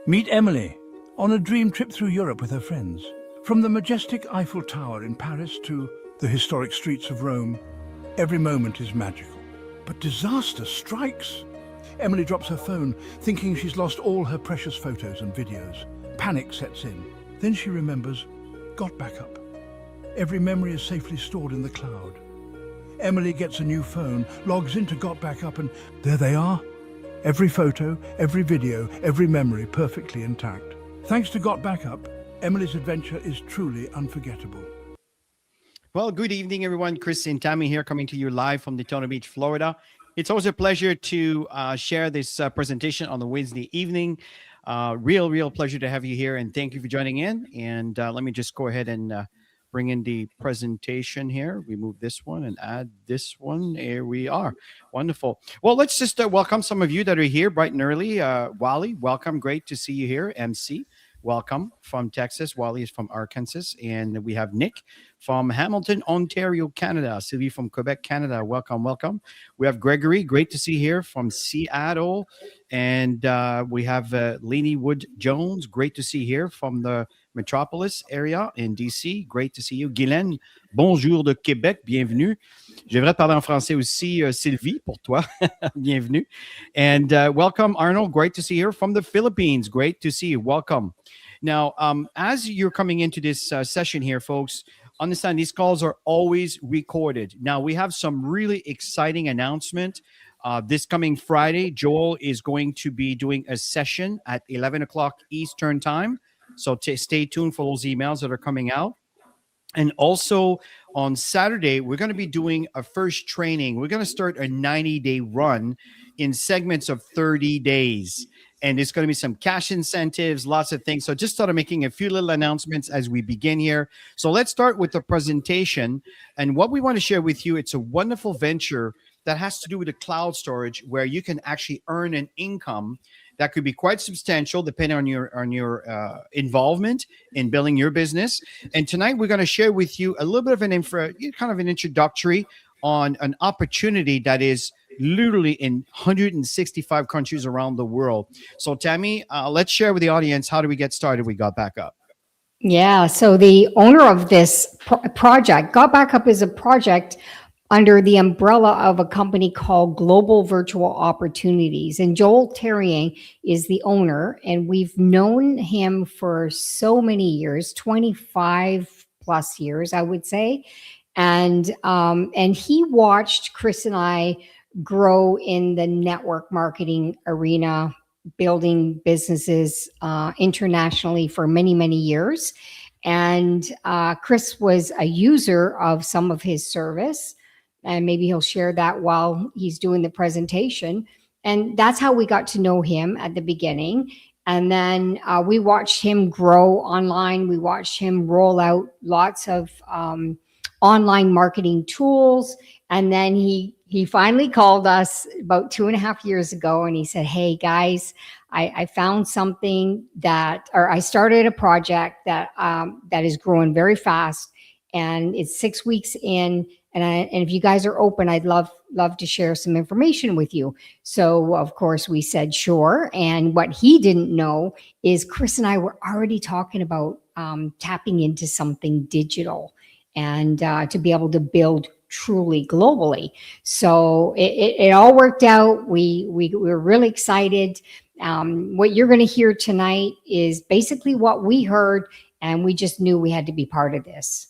Meet Emily on a dream trip through Europe with her friends. From the majestic Eiffel Tower in Paris to the historic streets of Rome, every moment is magical. But disaster strikes. Emily drops her phone, thinking she's lost all her precious photos and videos. Panic sets in. Then she remembers GotBackup. Every memory is safely stored in the cloud. Emily gets a new phone, logs into GotBackup, and there they are. Every photo, every video, every memory perfectly intact. Thanks to GotBackup, Emily's adventure is truly unforgettable. Well, good evening, everyone. Chris and Tammy here, coming to you live from Daytona Beach, Florida. It's always a pleasure to share this presentation on the Wednesday evening. Real pleasure to have you here, and thank you for joining in. And let me just go ahead and bring in the presentation here. We move this one and add this one. Here we are. Wonderful. Well, let's just welcome some of you that are here bright and early. Wally, welcome. Great to see you here. MC, welcome from Texas. Wally is from Arkansas. And we have Nick from Hamilton, Ontario, Canada. Sylvie from Quebec, Canada. Welcome. We have Gregory. Great to see you here from Seattle. And we have Lainey Wood Jones. Great to see you here from the Metropolis area in DC. Great to see you. Guylaine, bonjour de Québec. Bienvenue. Je devrais parler en français aussi, Sylvie, pour toi. Bienvenue. And welcome, Arnold. Great to see you here from the Philippines. Great to see you. Welcome. Now, as you're coming into this session here, folks, understand these calls are always recorded. Now, we have some really exciting announcement. This coming Friday, Joel is going to be doing a session at 11 o'clock Eastern time. So stay tuned for those emails that are coming out. And also on Saturday, we're going to be doing a first training. We're going to start a 90-day run in segments of 30 days. And it's going to be some cash incentives, lots of things. So just started making a few little announcements as we begin here. So let's start with the presentation. And what we want to share with you, it's a wonderful venture that has to do with the cloud storage, where you can actually earn an income that could be quite substantial depending on your involvement in building your business. And tonight we're going to share with you a little bit of an introductory on an opportunity that is literally in 165 countries around the world. So Tammy, let's share with the audience, how do we get started with GotBackup? Yeah, so the owner of this project, GotBackup, is a project under the umbrella of a company called Global Virtual Opportunities. And Joel Terrien is the owner, and we've known him for so many years, 25 plus years, I would say. And he watched Chris and I grow in the network marketing arena, building businesses internationally for many, many years. And Chris was a user of some of his service. And maybe he'll share that while he's doing the presentation. And that's how we got to know him at the beginning. And then we watched him grow online. We watched him roll out lots of online marketing tools. And then he finally called us about 2.5 years ago, and he said, "Hey guys, I found something I started a project that is growing very fast, and it's 6 weeks in. And if you guys are open, I'd love to share some information with you." So of course we said sure. And what he didn't know is Chris and I were already talking about tapping into something digital and to be able to build truly globally. So it all worked out. We were really excited. What you're going to hear tonight is basically what we heard, and we just knew we had to be part of this.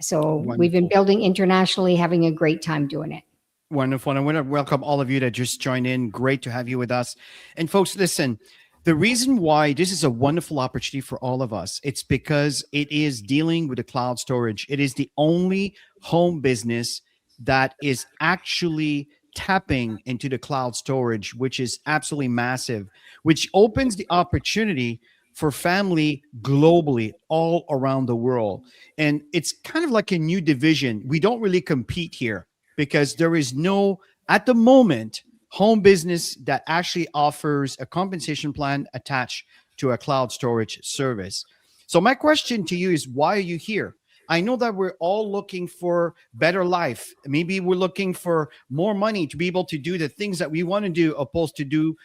So wonderful. We've been building internationally, having a great time doing it. Wonderful. And I want to welcome all of you that just joined in. Great to have you with us. And folks, listen, the reason why this is a wonderful opportunity for all of us, it's because it is dealing with the cloud storage. It is the only home business that is actually tapping into the cloud storage, which is absolutely massive, which opens the opportunity for family globally, all around the world. And it's kind of like a new division. We don't really compete here because there is no, at the moment, home business that actually offers a compensation plan attached to a cloud storage service. So my question to you is, why are you here? I know that we're all looking for better life. Maybe we're looking for more money to be able to do the things that we want to do, opposed to do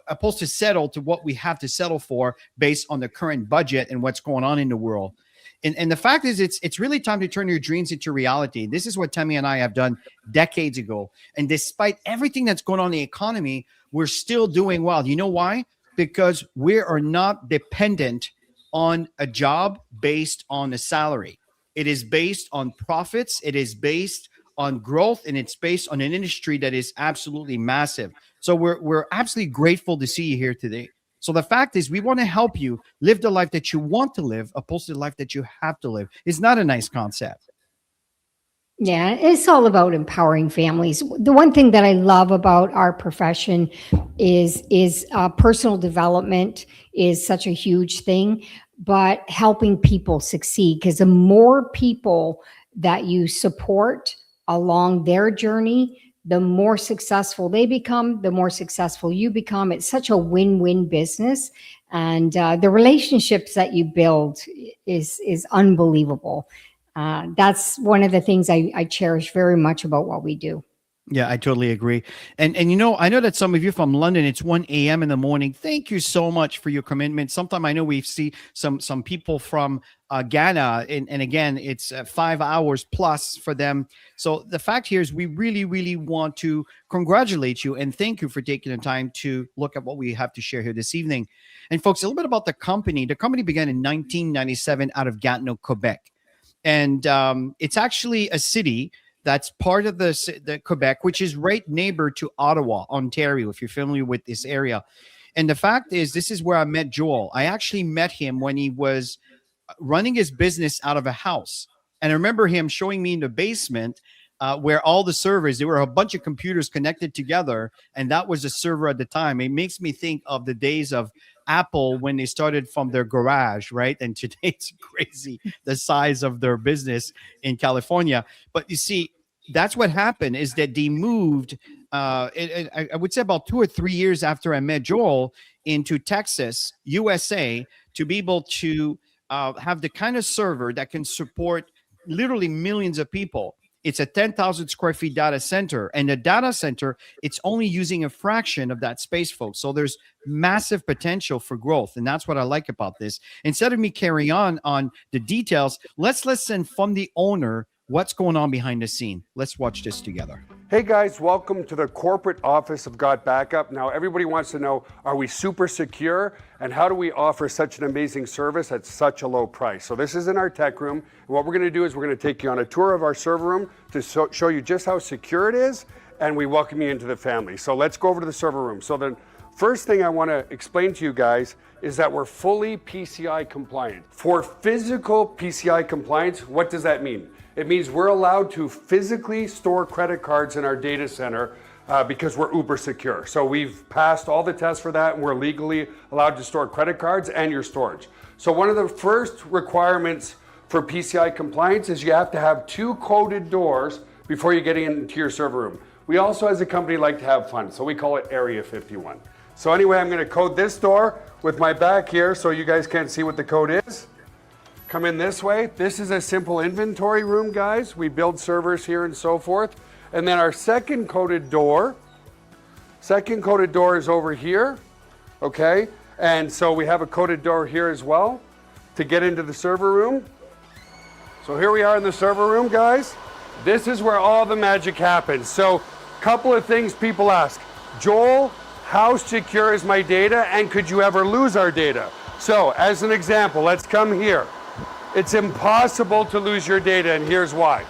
opposed to settle to what we have to settle for based on the current budget and what's going on in the world. And the fact is, it's really time to turn your dreams into reality. This is what Tammy and I have done decades ago. And despite everything that's going on in the economy, we're still doing well. You know why? Because we are not dependent on a job based on a salary. It is based on profits. It is based on growth, and it's based on an industry that is absolutely massive. So we're absolutely grateful to see you here today. So the fact is, we want to help you live the life that you want to live, opposed to the life that you have to live. It's not a nice concept. Yeah, it's all about empowering families. The one thing that I love about our profession is personal development is such a huge thing, but helping people succeed, because the more people that you support along their journey, the more successful they become, the more successful you become. It's such a win-win business. And the relationships that you build is unbelievable. That's one of the things I cherish very much about what we do. Yeah, I totally agree. And you know, I know that some of you from London, it's 1 a.m. in the morning. Thank you so much for your commitment. Sometimes I know we see some people from Ghana, and again, it's 5 hours plus for them. So the fact here is we really, really want to congratulate you and thank you for taking the time to look at what we have to share here this evening. And folks, a little bit about the company. The company began in 1997 out of Gatineau, Quebec. And it's actually a city that's part of the Quebec, which is right neighbor to Ottawa, Ontario, if you're familiar with this area. And the fact is, this is where I met Joel. I actually met him when he was running his business out of a house. And I remember him showing me in the basement where all the servers, there were a bunch of computers connected together. And that was a server at the time. It makes me think of the days of Apple when they started from their garage, right? And today it's crazy, the size of their business in California. But you see, that's what happened, is that they moved, I would say about 2 or 3 years after I met Joel, into Texas, USA, to be able to have the kind of server that can support literally millions of people. It's a 10,000 square feet data center, and the data center, it's only using a fraction of that space, folks. So there's massive potential for growth. And that's what I like about this. Instead of me carrying on the details, let's listen from the owner what's going on behind the scene. Let's watch this together. Hey guys, welcome to the corporate office of GotBackup. Now everybody wants to know, are we super secure? And how do we offer such an amazing service at such a low price? So this is in our tech room. And what we're gonna do is we're gonna take you on a tour of our server room to show you just how secure it is, and we welcome you into the family. So let's go over to the server room. So the first thing I wanna explain to you guys is that we're fully PCI compliant. For physical PCI compliance, what does that mean? It means we're allowed to physically store credit cards in our data center because we're uber secure. So we've passed all the tests for that, and we're legally allowed to store credit cards and your storage. So one of the first requirements for PCI compliance is you have to have 2 coded doors before you get into your server room. We also, as a company, like to have fun, so we call it Area 51. So anyway, I'm gonna code this door with my back here so you guys can't see what the code is. Come in this way. This is a simple inventory room, guys. We build servers here and so forth. And then our second coded door is over here, okay? And so we have a coded door here as well to get into the server room. So here we are in the server room, guys. This is where all the magic happens. So couple of things people ask. Joel, how secure is my data, and could you ever lose our data? So as an example, let's come here. It's impossible to lose your data, and here's why.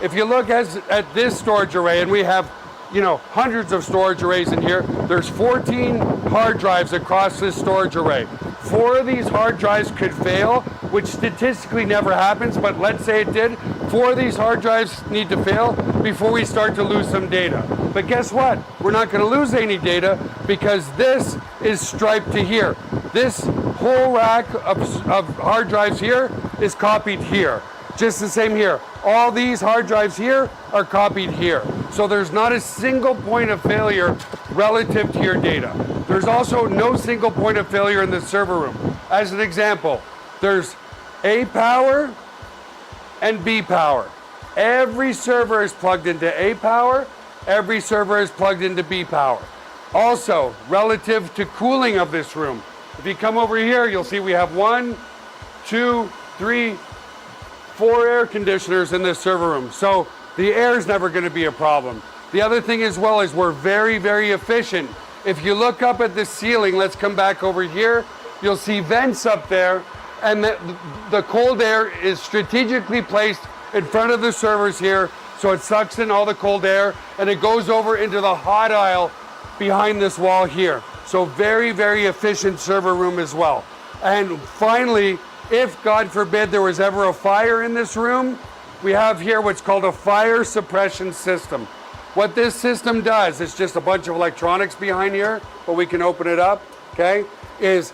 If you look at this storage array, and we have, hundreds of storage arrays in here, there's 14 hard drives across this storage array. 4 of these hard drives could fail, which statistically never happens, but let's say it did. 4 of these hard drives need to fail before we start to lose some data. But guess what? We're not going to lose any data because this is striped to here. This whole rack of hard drives here is copied here. Just the same here. All these hard drives here are copied here. So there's not a single point of failure relative to your data. There's also no single point of failure in the server room. As an example, there's A power and B power. Every server is plugged into A power. Every server is plugged into B power. Also, relative to cooling of this room, if you come over here, you'll see we have 1, 2, 3, 4 air conditioners in this server room. So the air is never going to be a problem. The other thing as well is we're very, very efficient. If you look up at the ceiling, let's come back over here, you'll see vents up there, and the cold air is strategically placed in front of the servers here, so it sucks in all the cold air, and it goes over into the hot aisle behind this wall here. So very, very efficient server room as well. And finally, if God forbid there was ever a fire in this room, we have here what's called a fire suppression system. What this system does, it's just a bunch of electronics behind here, but we can open it up, okay, is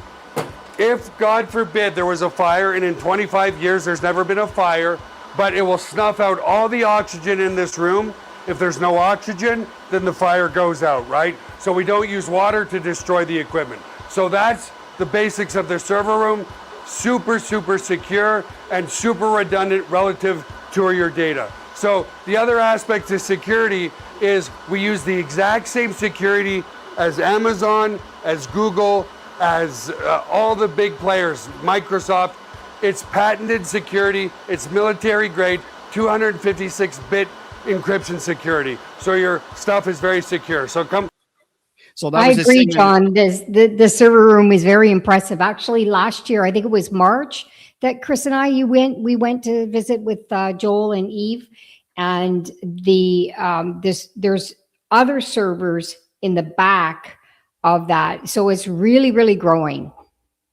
if God forbid there was a fire, and in 25 years there's never been a fire, but it will snuff out all the oxygen in this room. If there's no oxygen, then the fire goes out, right? So we don't use water to destroy the equipment. So that's the basics of the server room. Super, super secure and super redundant relative to your data. So the other aspect to security is we use the exact same security as Amazon, as Google, as all the big players, Microsoft. It's patented security, it's military grade, 256-bit encryption security. So your stuff is very secure. So come. So that I was a agree, segment- John. The server room is very impressive. Actually, last year, I think it was March, that Chris and I, we went to visit with Joel and Eve, and there's other servers in the back of that. So it's really, really growing.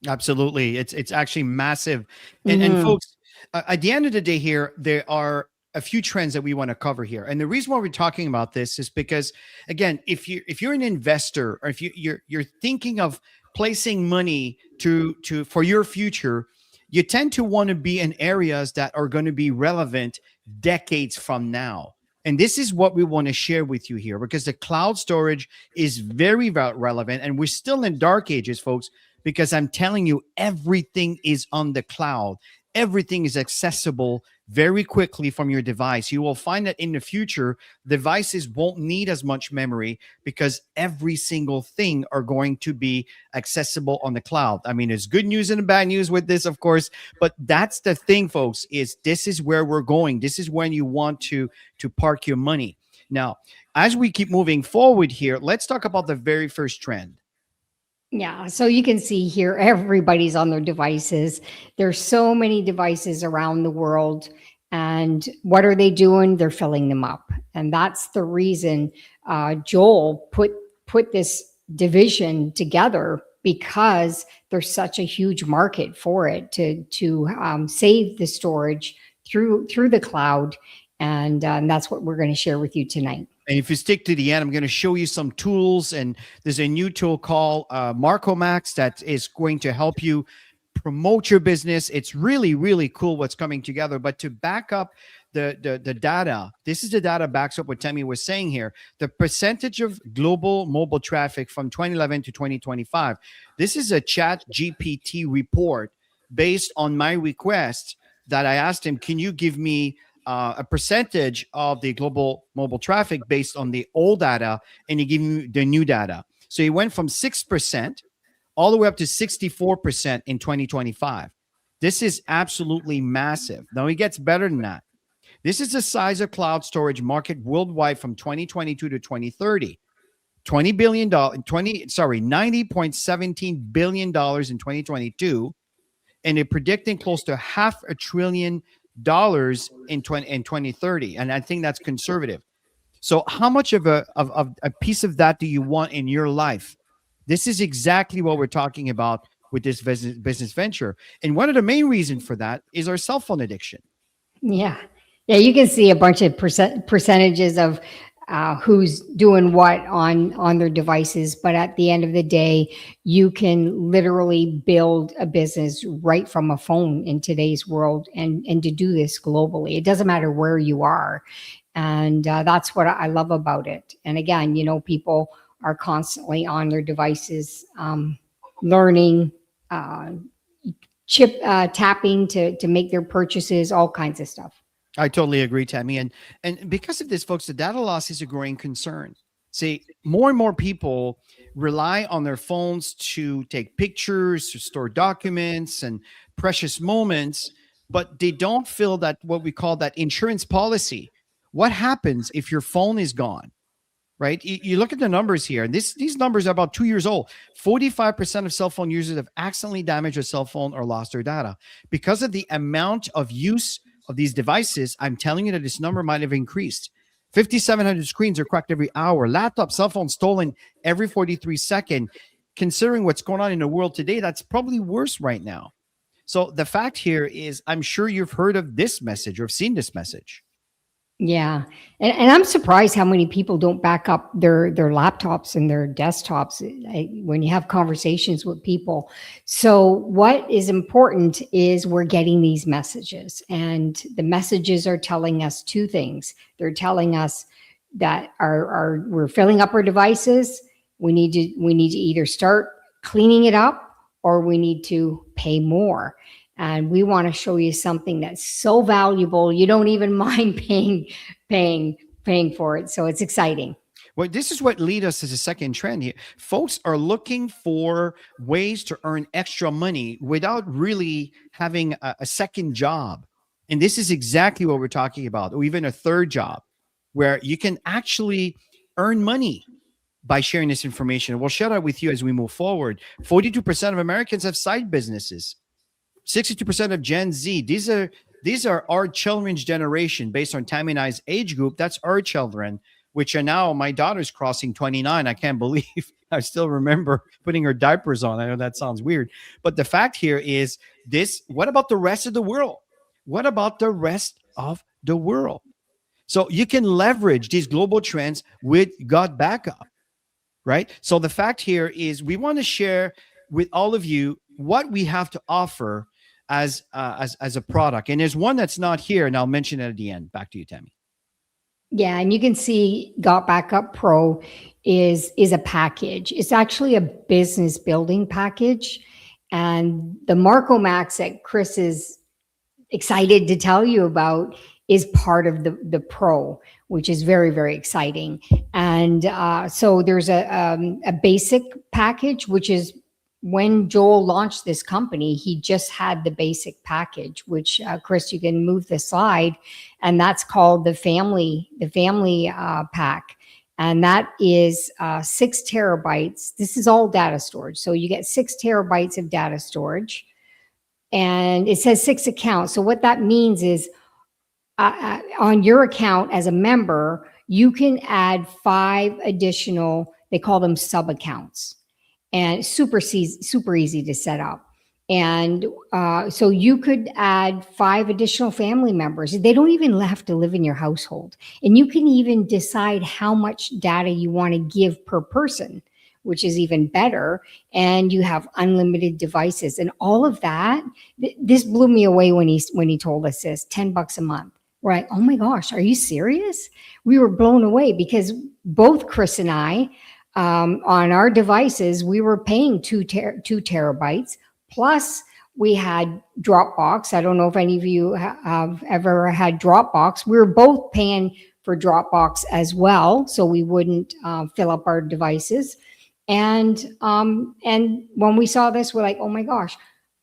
Absolutely. It's actually massive. And folks, at the end of the day here, there are a few trends that we want to cover here. And the reason why we're talking about this is because, again, if you're an investor, or if you're thinking of placing money for your future, you tend to want to be in areas that are going to be relevant decades from now. And this is what we want to share with you here, because the cloud storage is very relevant, and we're still in dark ages, folks, because I'm telling you, everything is on the cloud. Everything is accessible very quickly from your device. You will find that in the future, devices won't need as much memory because every single thing are going to be accessible on the cloud. I mean, there's good news and bad news with this, of course, but that's the thing, folks, is this is where we're going. This is when you want to park your money. Now, as we keep moving forward here, let's talk about the very first trend. Yeah, so you can see here, everybody's on their devices. There's so many devices around the world. And what are they doing? They're filling them up. And that's the reason Joel put this division together, because there's such a huge market for it to save the storage through the cloud. And that's what we're going to share with you tonight. And if you stick to the end, I'm going to show you some tools. And there's a new tool called Max that is going to help you promote your business. It's really, really cool what's coming together. But to back up the data, this is the data backs up what Tammy was saying here. The percentage of global mobile traffic from 2011 to 2025. This is a ChatGPT report based on my request that I asked him, can you give me a percentage of the global mobile traffic based on the old data, and he gave me the new data. So he went from 6% all the way up to 64% in 2025. This is absolutely massive. Now, it gets better than that. This is the size of cloud storage market worldwide from 2022 to 2030. $90.17 billion in 2022, and they're predicting close to $500 billion in 2030, and I think that's conservative. So how much of a piece of that do you want in your life? This is exactly what we're talking about with this business venture. And one of the main reasons for that is our cell phone addiction. Yeah, you can see a bunch of percentages of who's doing what on their devices. But at the end of the day, you can literally build a business right from a phone in today's world, and to do this globally. It doesn't matter where you are. And that's what I love about it. And again, people are constantly on their devices, learning, chip tapping to make their purchases, all kinds of stuff. I totally agree, Tammy. And because of this, folks, the data loss is a growing concern. See, more and more people rely on their phones to take pictures, to store documents and precious moments, but they don't feel that what we call that insurance policy. What happens if your phone is gone? Right? You look at the numbers here, and these numbers are about 2 years old. 45% of cell phone users have accidentally damaged a cell phone or lost their data. Because of the amount of use of these devices, I'm telling you that this number might have increased. 5,700 screens are cracked every hour. Laptop, cell phone stolen every 43 seconds. Considering what's going on in the world today, that's probably worse right now. So the fact here is, I'm sure you've heard of this message or have seen this message. Yeah. And I'm surprised how many people don't back up their laptops and their desktops when you have conversations with people. So what is important is we're getting these messages, and the messages are telling us two things. They're telling us that we're filling up our devices. We need to either start cleaning it up, or we need to pay more. And we want to show you something that's so valuable, you don't even mind paying for it. So it's exciting. Well, this is what leads us to the second trend here. Folks are looking for ways to earn extra money without really having a second job. And this is exactly what we're talking about, or even a third job, where you can actually earn money by sharing this information. We'll share that with you as we move forward. 42% of Americans have side businesses. 62% of Gen Z. These are our children's generation based on Tammy and I's age group. That's our children, which are now, my daughter's crossing 29. I can't believe I still remember putting her diapers on. I know that sounds weird, but the fact here is this. What about the rest of the world? What about the rest of the world? So you can leverage these global trends with GotBackup, right? So the fact here is we want to share with all of you what we have to offer as a product. And there's one that's not here, and I'll mention it at the end. Back to you, Tammy. Yeah, and you can see GotBackup Pro is a package. It's actually a business building package. And the Marco Max that Chris is excited to tell you about is part of the Pro, which is very, very exciting. And so there's a basic package, which is, when Joel launched this company, he just had the basic package, which Chris, you can move the slide, and that's called the family pack, and that is 6 terabytes. This is all data storage, so you get 6 terabytes of data storage, and it says 6 accounts. So what that means is, on your account as a member, you can add 5 additional. They call them sub accounts. And super easy to set up. And so you could add 5 additional family members. They don't even have to live in your household. And you can even decide how much data you want to give per person, which is even better. And you have unlimited devices and all of that. This blew me away when he told us this, $10 a month. We're like, oh my gosh, are you serious? We were blown away because both Chris and I, on our devices, we were paying 2 terabytes. Plus, we had Dropbox. I don't know if any of you have ever had Dropbox. We were both paying for Dropbox as well, so we wouldn't fill up our devices. And when we saw this, we're like, oh my gosh,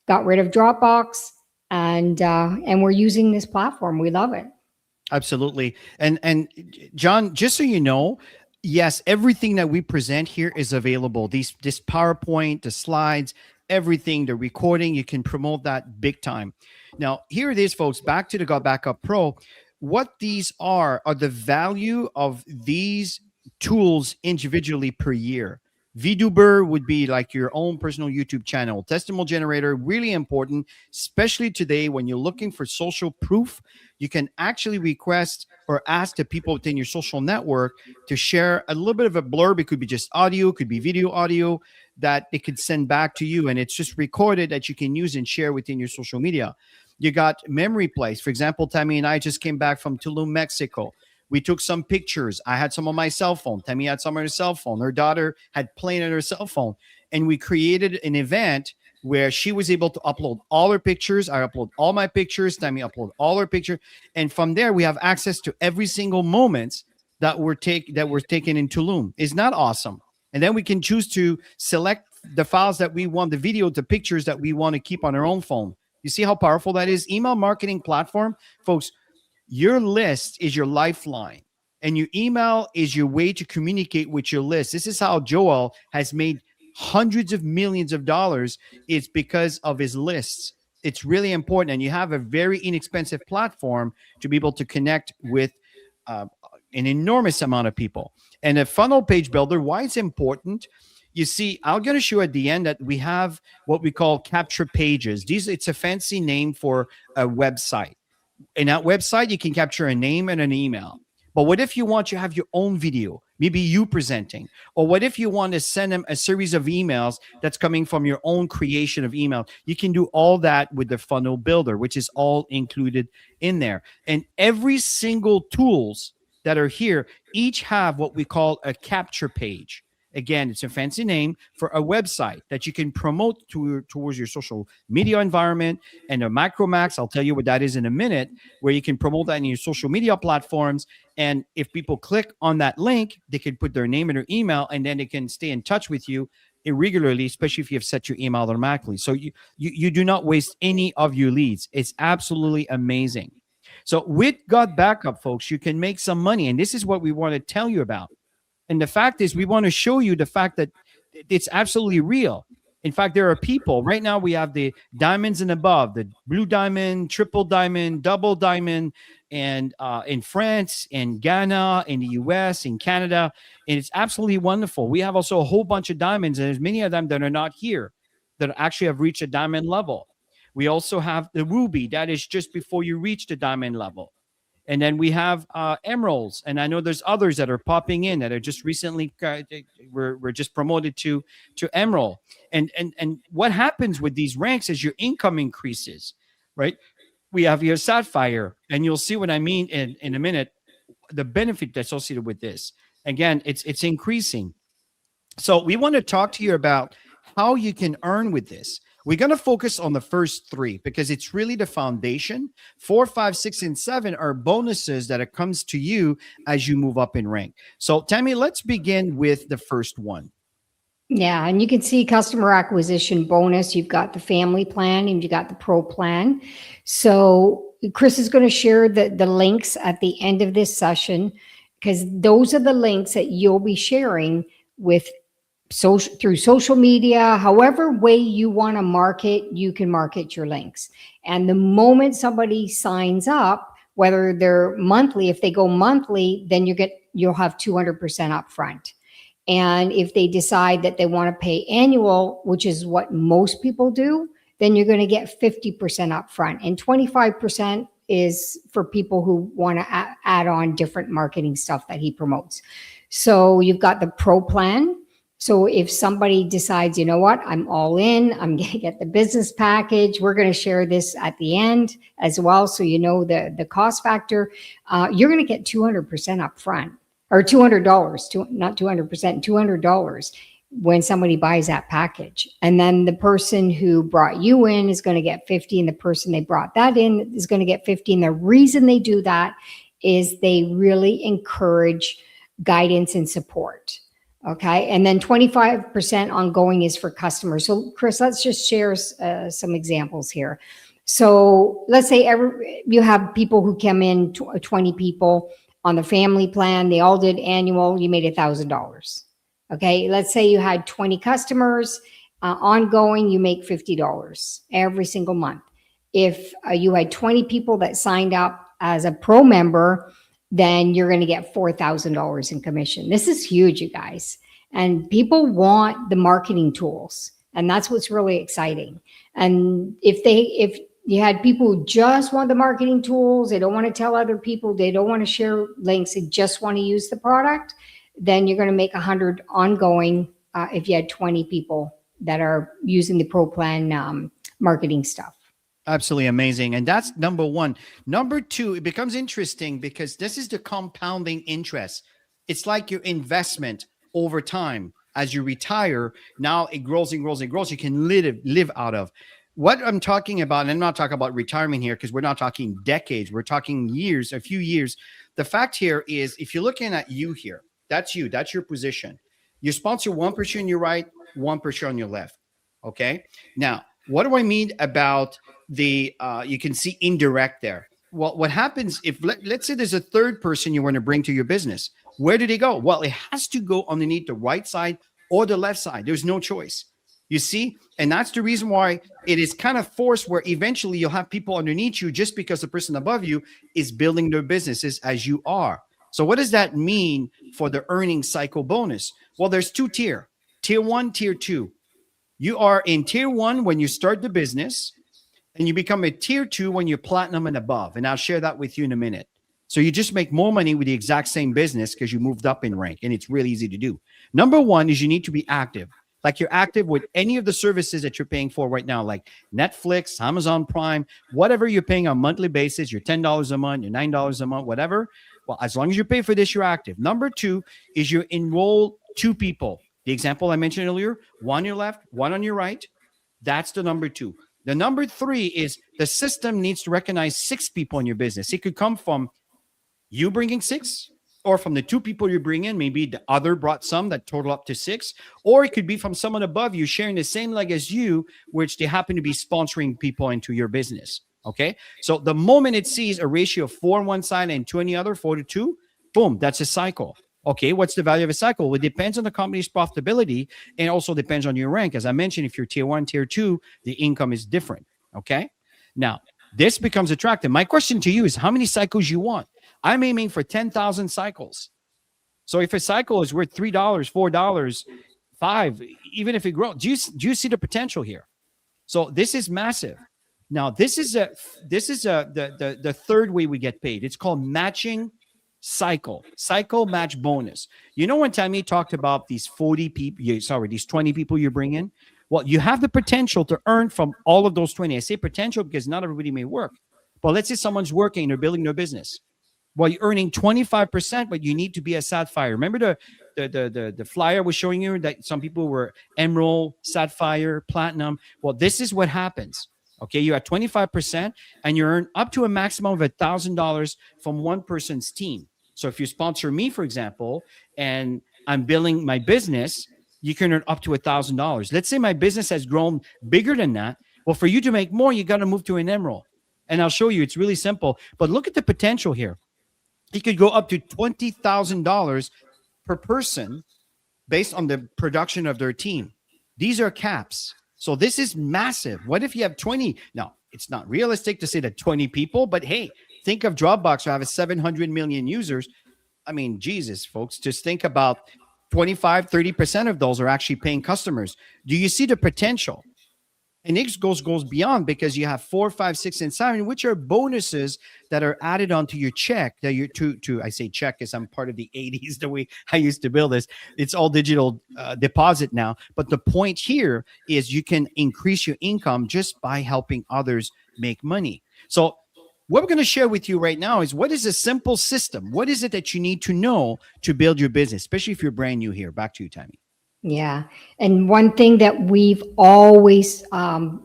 got rid of Dropbox, and we're using this platform. We love it. Absolutely. And John, just so you know, yes, everything that we present here is available. This PowerPoint, the slides, everything, the recording, you can promote that big time. Now, here it is, folks, back to the GotBackup Pro. What these are the value of these tools individually per year. VTuber would be like your own personal YouTube channel. Testimonial generator, really important, especially today when you're looking for social proof. You can actually request or ask the people within your social network to share a little bit of a blurb. It could be just audio, could be video audio that it could send back to you. And it's just recorded that you can use and share within your social media. You got memory place. For example, Tammy and I just came back from Tulum, Mexico. We took some pictures. I had some on my cell phone. Tammy had some on her cell phone. Her daughter had played on her cell phone. And we created an event where she was able to upload all her pictures. I upload all my pictures. Tammy upload all her pictures. And from there, we have access to every single moment that were taken in Tulum. Isn't that awesome? And then we can choose to select the files that we want, the video, the pictures that we want to keep on our own phone. You see how powerful that is? Email marketing platform, folks. Your list is your lifeline, and your email is your way to communicate with your list. This is how Joel has made hundreds of millions of dollars. It's because of his lists. It's really important, and you have a very inexpensive platform to be able to connect with an enormous amount of people. And a funnel page builder, why it's important? You see, I'm going to show at the end that we have what we call capture pages. It's a fancy name for a website. In that website, you can capture a name and an email. But what if you want to have your own video, maybe you presenting? Or what if you want to send them a series of emails that's coming from your own creation of email? You can do all that with the funnel builder, which is all included in there. And every single tools that are here each have what we call a capture page. Again, it's a fancy name for a website that you can promote towards your social media environment. And a Micromax, I'll tell you what that is in a minute, where you can promote that in your social media platforms. And if people click on that link, they can put their name and their email, and then they can stay in touch with you irregularly, especially if you have set your email automatically. So you do not waste any of your leads. It's absolutely amazing. So with GotBackup, folks, you can make some money. And this is what we want to tell you about. And the fact is, we want to show you the fact that it's absolutely real. In fact, there are people right now, we have the diamonds and above, the blue diamond, triple diamond, double diamond, and in France, in Ghana, in the US, in Canada. And it's absolutely wonderful. We have also a whole bunch of diamonds, and there's many of them that are not here that actually have reached a diamond level. We also have the ruby, that is just before you reach the diamond level. And then we have emeralds, and I know there's others that are popping in that are just recently we're just promoted to emerald. And what happens with these ranks is your income increases, right? We have your sapphire, and you'll see what I mean in a minute. The benefit associated with this, again, it's increasing. So we want to talk to you about how you can earn with this. We're going to focus on the first three because it's really the foundation. 4, 5, 6, and 7 are bonuses that it comes to you as you move up in rank. So Tammy, let's begin with the first one. Yeah, and you can see customer acquisition bonus. You've got the family plan and you got the pro plan. So Chris is going to share the links at the end of this session, because those are the links that you'll be sharing with through social media. However way you want to market, you can market your links. And the moment somebody signs up, whether they're monthly, if they go monthly, then you'll have 200% upfront. And if they decide that they want to pay annual, which is what most people do, then you're going to get 50% upfront, and 25% is for people who want to add on different marketing stuff that he promotes. So you've got the pro plan. So if somebody decides, you know what, I'm all in, I'm going to get the business package, we're going to share this at the end as well, so you know the cost factor, you're going to get 200% up front, or $200, not 200%, $200 when somebody buys that package. And then the person who brought you in is going to get 50, and the person they brought that in is going to get 50. And the reason they do that is they really encourage guidance and support. Okay. And then 25% ongoing is for customers. So Chris, let's just share some examples here. So let's say you have people who come in, 20 people on the family plan. They all did annual. You made $1,000. Okay. Let's say you had 20 customers ongoing, you make $50 every single month. If you had 20 people that signed up as a pro member, then you're going to get $4,000 in commission. This is huge, you guys. And people want the marketing tools, and that's what's really exciting. And if you had people who just want the marketing tools, they don't want to tell other people, they don't want to share links, they just want to use the product, then you're going to make 100 ongoing if you had 20 people that are using the pro plan marketing stuff. Absolutely amazing. And that's number one. Number two, it becomes interesting because this is the compounding interest. It's like your investment over time. As you retire, now it grows and grows and grows. You can live out of. what I'm talking about, and I'm not talking about retirement here because we're not talking decades, we're talking years, a few years. The fact here is if you're looking at you here, that's you, that's your position. You sponsor 1% on your right, 1% on your left. Okay. Now, what do I mean about the, you can see indirect there. Well, what happens if, let's say there's a third person you want to bring to your business. Where did it go? Well, it has to go underneath the right side or the left side. There's no choice. You see? And that's the reason why it is kind of forced where eventually you'll have people underneath you just because the person above you is building their businesses as you are. So what does that mean for the earning cycle bonus? Well, there's two tier. Tier 1, tier 2. You are in tier 1 when you start the business, and you become a tier 2 when you're platinum and above. And I'll share that with you in a minute. So you just make more money with the exact same business because you moved up in rank, and it's really easy to do. Number 1 is you need to be active. Like you're active with any of the services that you're paying for right now, like Netflix, Amazon Prime, whatever you're paying on a monthly basis, your $10 a month, your $9 a month, whatever. Well, as long as you pay for this, you're active. Number 2 is you enroll 2 people. The example I mentioned earlier, 1 on your left, 1 on your right. That's the number 2. The number 3 is the system needs to recognize 6 people in your business. It could come from you bringing 6, or from the 2 people you bring in, maybe the other brought some that total up to 6, or it could be from someone above you sharing the same leg as you, which they happen to be sponsoring people into your business. Okay. So the moment it sees a ratio of 4 on one side and 2 on the other, 4 to 2, boom, that's a cycle. Okay. What's the value of a cycle? Well, it depends on the company's profitability and also depends on your rank. As I mentioned, if you're tier 1, tier 2, the income is different. Okay. Now, this becomes attractive. My question to you is how many cycles you want? I'm aiming for 10,000 cycles. So if a cycle is worth $3, $4, $5, even if it grows, do you see the potential here? So this is massive. Now this is the third way we get paid. It's called matching cycle match bonus. You know, when Tammy talked about these 40 people, these 20 people you bring in. Well, you have the potential to earn from all of those 20. I say potential because not everybody may work. But let's say someone's working, they're building their business. Well, you're earning 25%, but you need to be a Sapphire. Remember the flyer I was showing you that some people were Emerald, Sapphire, Platinum. Well, this is what happens. Okay, you're at 25% and you earn up to a maximum of $1,000 from one person's team. So if you sponsor me, for example, and I'm building my business, you can earn up to $1,000. Let's say my business has grown bigger than that. Well, for you to make more, you got to move to an Emerald. And I'll show you, it's really simple. But look at the potential here. It could go up to $20,000 per person based on the production of their team. These are caps. So this is massive. What if you have 20? Now, it's not realistic to say that 20 people, but hey, think of Dropbox, who have 700 million users. I mean, Jesus, folks, just think about 25, 30% of those are actually paying customers. Do you see the potential? And it goes beyond because you have 4, 5, 6, and 7, which are bonuses that are added onto your check. That you I say check because I'm part of the 80s, the way I used to build this. It's all digital deposit now. But the point here is you can increase your income just by helping others make money. So what we're going to share with you right now is what is a simple system? What is it that you need to know to build your business, especially if you're brand new here? Back to you, Tammy. Yeah. And one thing that we've always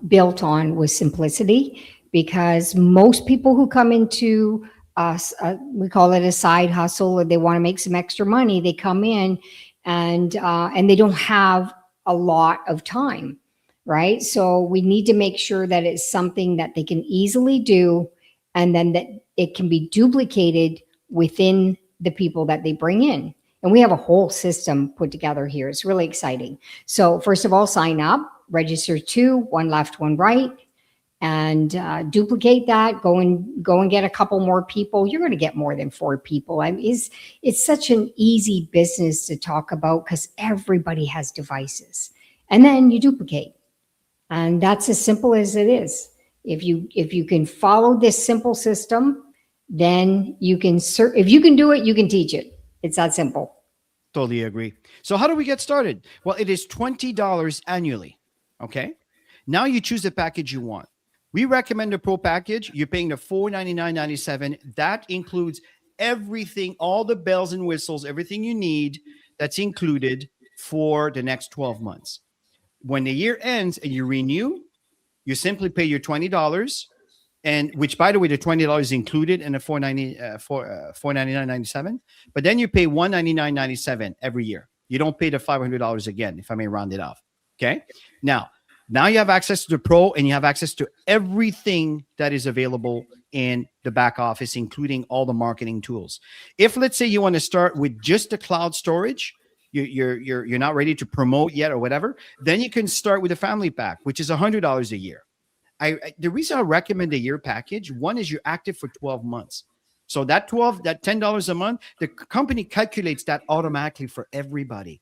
built on was simplicity, because most people who come into us, we call it a side hustle, or they want to make some extra money, they come in and they don't have a lot of time, right? So we need to make sure that it's something that they can easily do, and then that it can be duplicated within the people that they bring in. And we have a whole system put together here. It's really exciting. So first of all, sign up, register 2, 1 left, 1 right, and duplicate that. Go and get a couple more people. You're going to get more than 4 people. I mean, it's such an easy business to talk about because everybody has devices. And then you duplicate. And that's as simple as it is. If you can follow this simple system, then you can, if you can do it, you can teach it. It's that simple. Totally agree. So how do we get started? Well, it is $20 annually. Okay. Now you choose the package you want. We recommend the Pro package. You're paying the $499.97. That includes everything, all the bells and whistles, everything you need that's included for the next 12 months. When the year ends and you renew, You simply pay your $20, and which, by the way, the $20 is included in the $499.97. But then you pay $199.97 every year. You don't pay the $500 again, if I may round it off. Okay. Now you have access to the Pro, and you have access to everything that is available in the back office, including all the marketing tools. If, let's say, you want to start with just the cloud storage, you're not ready to promote yet or whatever, then you can start with a family pack, which is $100 a year. The reason I recommend a year package, one is you're active for 12 months. So that $10 a month, the company calculates that automatically for everybody.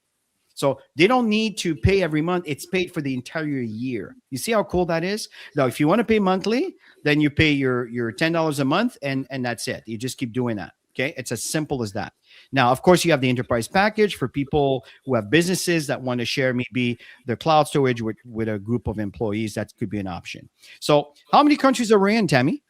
So they don't need to pay every month. It's paid for the entire year. You see how cool that is? Now, if you want to pay monthly, then you pay your $10 a month, and that's it. You just keep doing that. Okay. It's as simple as that. Now, of course, you have the enterprise package for people who have businesses that want to share maybe the cloud storage with a group of employees. That could be an option. So how many countries are we in, Tammy?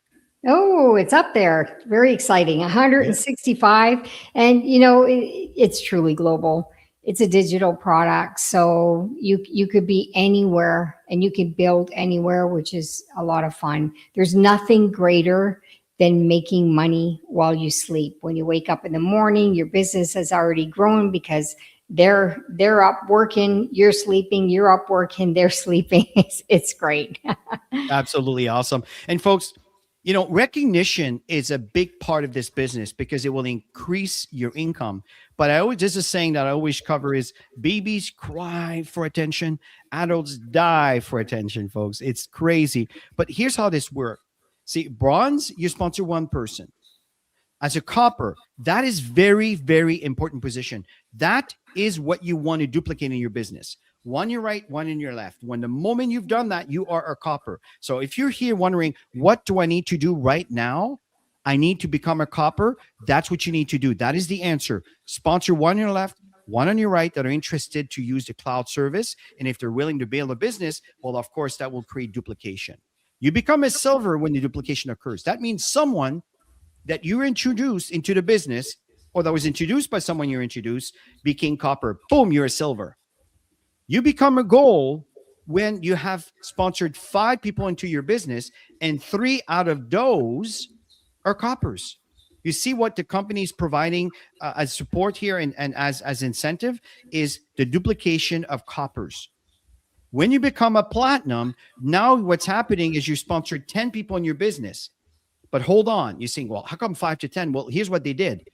Oh, it's up there. Very exciting. 165. Yeah. And, it's truly global. It's a digital product. So you could be anywhere and you can build anywhere, which is a lot of fun. There's nothing greater than making money while you sleep. When you wake up in the morning, your business has already grown because they're up working, you're sleeping, you're up working, they're sleeping. It's great. Absolutely awesome. And folks, recognition is a big part of this business because it will increase your income. But this is saying that I always cover is babies cry for attention. Adults die for attention, folks. It's crazy. But here's how this works. See, bronze, you sponsor one person. As a copper, that is very, very important position. That is what you want to duplicate in your business. One in your right, one in your left. When the moment you've done that, you are a copper. So if you're here wondering, what do I need to do right now? I need to become a copper. That's what you need to do. That is the answer. Sponsor one on your left, one on your right that are interested to use the cloud service. And if they're willing to build a business, well, of course, that will create duplication. You become a silver when the duplication occurs. That means someone that you introduced into the business or that was introduced by someone you introduced became copper. Boom, you're a silver. You become a gold when you have sponsored 5 people into your business and 3 out of those are coppers. You see what the company is providing as support here and as incentive is the duplication of coppers. When you become a platinum, now what's happening is you sponsored 10 people in your business. But hold on, you're saying, well, how come 5 to 10? Well, here's what they did.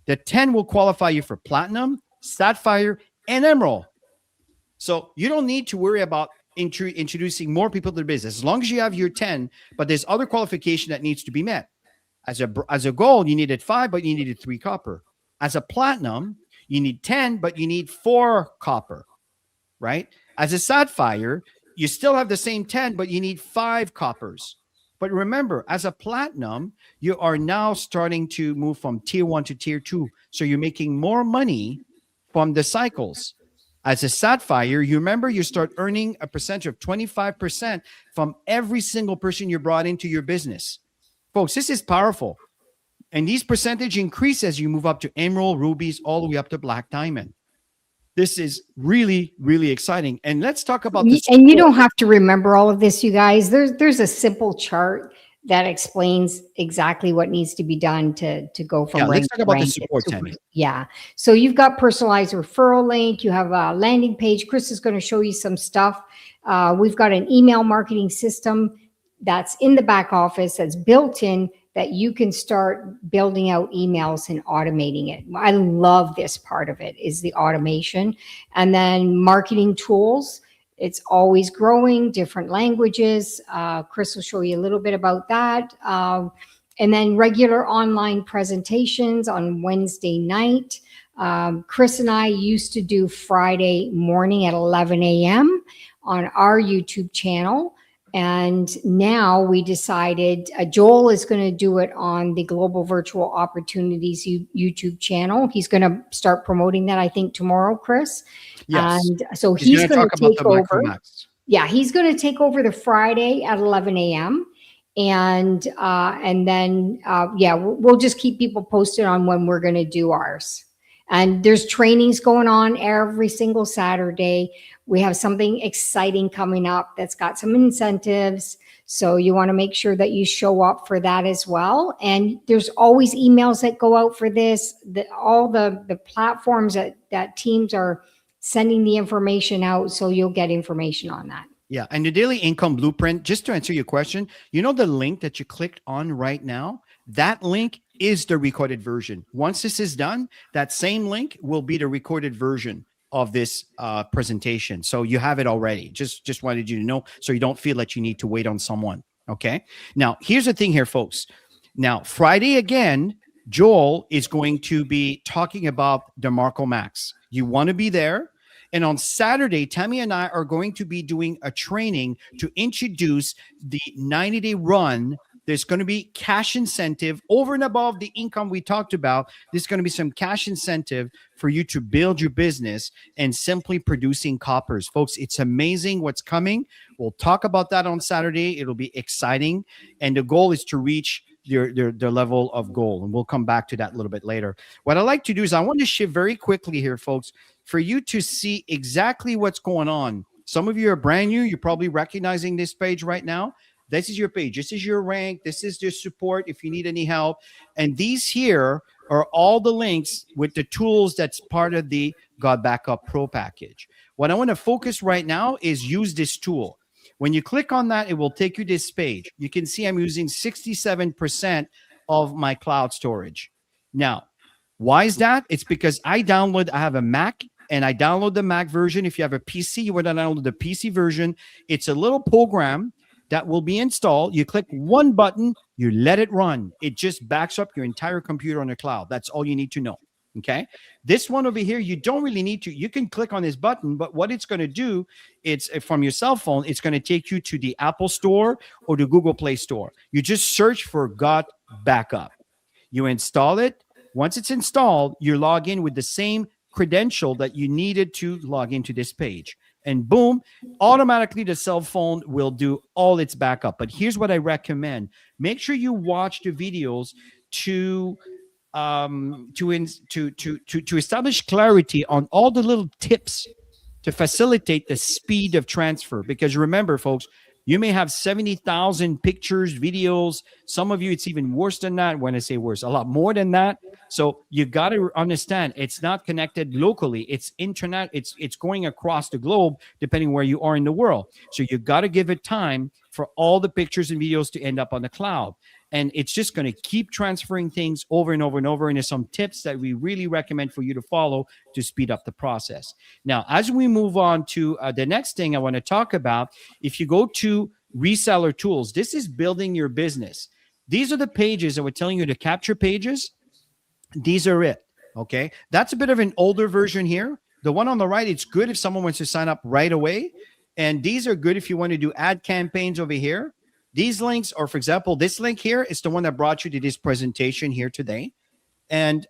The 10 will qualify you for platinum, sapphire, and emerald. So you don't need to worry about introducing more people to the business as long as you have your 10, but there's other qualification that needs to be met. As a gold, you needed 5, but you needed 3 copper. As a platinum, you need 10, but you need 4 copper, right? As a sapphire, you still have the same 10, but you need 5 coppers. But remember, as a platinum, you are now starting to move from tier 1 to tier 2. So you're making more money from the cycles. As a sapphire, you remember you start earning a percentage of 25% from every single person you brought into your business. Folks, this is powerful. And these percentage increase as you move up to emerald, rubies, all the way up to black diamond. This is really, really exciting. And let's talk about this. And you don't have to remember all of this, you guys. There's a simple chart that explains exactly what needs to be done to go from rank let's talk about the rank. support, Tammy. Yeah. So you've got personalized referral link. You have a landing page. Chris is going to show you some stuff. We've got an email marketing system that's in the back office that's built in that you can start building out emails and automating it. I love this part of it is the automation. And then marketing tools. It's always growing, different languages. Chris will show you a little bit about that. And then regular online presentations on Wednesday night. Chris and I used to do Friday morning at 11 a.m. on our YouTube channel. And now we decided Joel is going to do it on the Global Virtual Opportunities YouTube channel. He's going to start promoting that, I think, tomorrow, Chris. Yes. And so he's going to take over. Yeah, he's going to take over the Friday at 11 a.m. And then we'll just keep people posted on when we're going to do ours. And there's trainings going on every single Saturday. We have something exciting coming up that's got some incentives. So you want to make sure that you show up for that as well. And there's always emails that go out for this. All the platforms that teams are sending the information out. So you'll get information on that. Yeah. And the daily income blueprint, just to answer your question, you know, the link that you clicked on right now, that link is the recorded version. Once this is done, that same link will be the recorded version of this presentation. So you have it already. Just wanted you to know, so you don't feel that you need to wait on someone. Okay. Now, here's the thing here, folks. Now, Friday again, Joel is going to be talking about the Marco Max. You want to be there. And on Saturday, Tammy and I are going to be doing a training to introduce the 90-day run. There's going to be cash incentive over and above the income we talked about. There's going to be some cash incentive for you to build your business and simply producing coppers. Folks, it's amazing what's coming. We'll talk about that on Saturday. It'll be exciting. And the goal is to reach their level of goal. And we'll come back to that a little bit later. What I like to do is I want to shift very quickly here, folks, for you to see exactly what's going on. Some of you are brand new. You're probably recognizing this page right now. This is your page. This is your rank. This is your support if you need any help. And these here are all the links with the tools that's part of the GotBackup Pro package. What I want to focus right now is use this tool. When you click on that, it will take you this page. You can see I'm using 67% of my cloud storage. Now, why is that? It's because I have a Mac, and I download the Mac version. If you have a PC, you would download the PC version. It's a little program that will be installed. You click one button, you let it run. It just backs up your entire computer on the cloud. That's all you need to know. Okay. This one over here, you don't really need to. You can click on this button, but what it's going to do, it's from your cell phone, it's going to take you to the Apple Store or the Google Play Store. You just search for GotBackup. You install it. Once it's installed, you log in with the same credential that you needed to log into this page. And boom, automatically the cell phone will do all its backup. But here's what I recommend. Make sure you watch the videos to establish clarity on all the little tips to facilitate the speed of transfer. Because remember, folks, you may have 70,000 pictures, videos. Some of you, it's even worse than that. When I say worse, a lot more than that. So you got to understand, it's not connected locally. It's internet. It's going across the globe, depending where you are in the world. So you got to give it time for all the pictures and videos to end up on the cloud. And it's just going to keep transferring things over and over and over. And there's some tips that we really recommend for you to follow to speed up the process. Now, as we move on to the next thing I want to talk about, if you go to reseller tools, this is building your business. These are the pages that we're telling you to capture pages. These are it. Okay. That's a bit of an older version here. The one on the right, it's good if someone wants to sign up right away. And these are good if you want to do ad campaigns over here. These links, or for example, this link here is the one that brought you to this presentation here today. And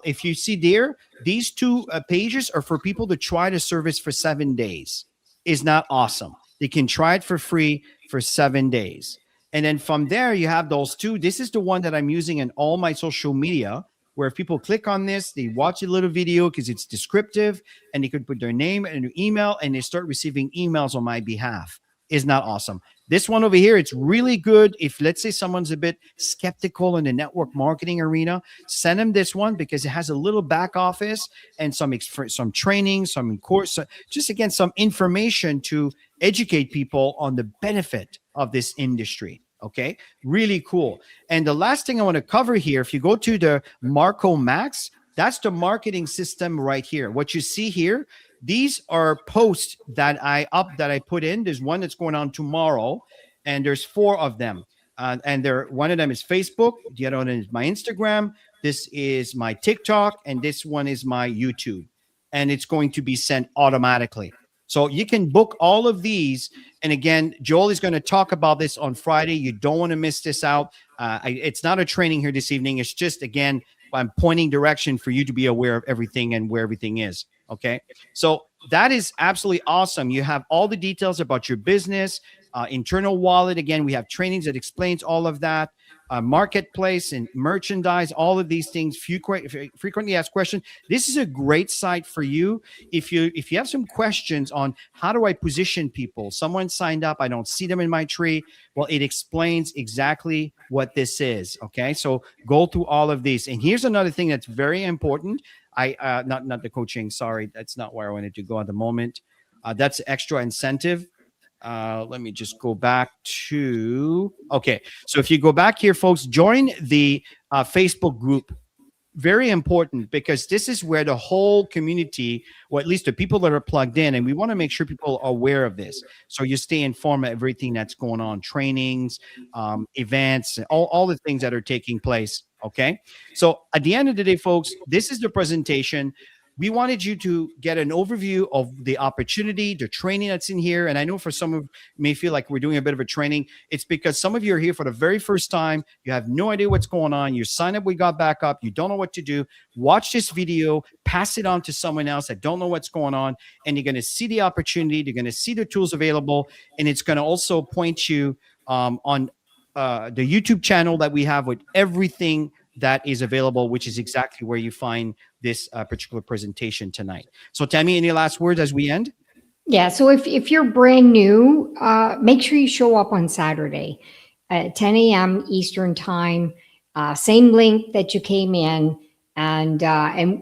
if you see there, these two pages are for people to try the service for 7 days. Is not awesome. They can try it for free for 7 days. And then from there, you have those two. This is the one that I'm using in all my social media, where if people click on this, they watch a little video because it's descriptive, and they could put their name and their email, and they start receiving emails on my behalf. Is not awesome. This one over here, it's really good. If let's say someone's a bit skeptical in the network marketing arena, send them this one because it has a little back office and some training, some course, just again, some information to educate people on the benefit of this industry. Okay, really cool. And the last thing I want to cover here, if you go to the Marco Max, that's the marketing system right here. What you see here, these are posts that I put in. There's one that's going on tomorrow, and there's 4 of them. And one of them is Facebook. The other one is my Instagram. This is my TikTok, and this one is my YouTube. And it's going to be sent automatically. So you can book all of these. And again, Joel is going to talk about this on Friday. You don't want to miss this out. It's not a training here this evening. It's just, again, I'm pointing direction for you to be aware of everything and where everything is. Okay. So that is absolutely awesome. You have all the details about your business. internal wallet. Again, we have trainings that explains all of that. Marketplace and merchandise, all of these things. Frequently asked questions. This is a great site for you if you have some questions on how do I position people. Someone signed up, I don't see them in my tree. Well, it explains exactly what this is. Okay, so go through all of these. And here's another thing that's very important. Not the coaching. Sorry, that's not where I wanted to go at the moment. That's extra incentive. Let me just go back to, okay. So if you go back here, folks, join the Facebook group. Very important, because this is where the whole community, or at least the people that are plugged in, and we want to make sure people are aware of this. So you stay informed of everything that's going on, trainings, events, all the things that are taking place. Okay. So at the end of the day, folks, this is the presentation. We wanted you to get an overview of the opportunity, the training that's in here. And I know for some of you may feel like we're doing a bit of a training. It's because some of you are here for the very first time. You have no idea what's going on. You sign up with GotBackup. You don't know what to do. Watch this video, pass it on to someone else that don't know what's going on. And you're going to see the opportunity. You're going to see the tools available. And it's going to also point you on the YouTube channel that we have with everything that is available, which is exactly where you find this particular presentation tonight. So Tammy, any last words as we end? Yeah, so if you're brand new, make sure you show up on Saturday at 10 a.m. Eastern time, same link that you came in. And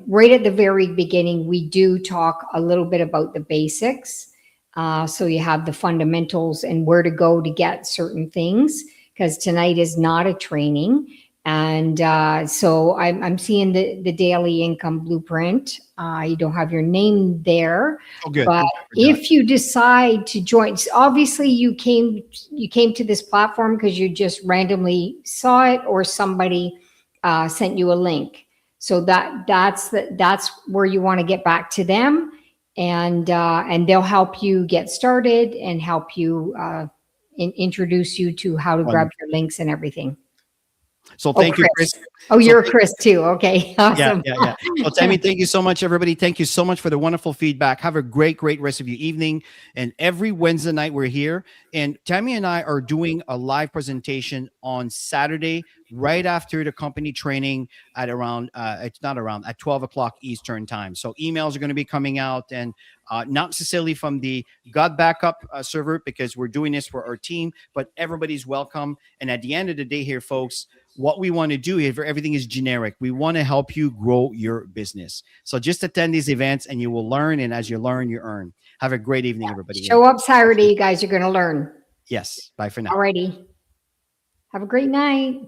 right at the very beginning, we do talk a little bit about the basics. So you have the fundamentals and where to go to get certain things, because tonight is not a training. And so I'm seeing the daily income blueprint. You don't have your name there, Oh, good. but if you decide to join, obviously you came to this platform because you just randomly saw it, or somebody sent you a link. So that's where you want to get back to them, and they'll help you get started and help you introduce you to how to grab your links and everything. So thank you, Chris. Oh, you're Chris too. Okay. Awesome. Yeah. Well, Tammy, thank you so much, everybody. Thank you so much for the wonderful feedback. Have a great rest of your evening. And every Wednesday night we're here. And Tammy and I are doing a live presentation on Saturday, right after the company training at around, at 12 o'clock Eastern time. So emails are going to be coming out, and not necessarily from the GotBackup server, because we're doing this for our team, but everybody's welcome. And at the end of the day here, folks, what we want to do here, everything is generic. We want to help you grow your business. So just attend these events and you will learn. And as you learn, you earn. Have a great evening, everybody. Show up Saturday, you guys are going to learn. Yes. Bye for now. Alrighty. Have a great night.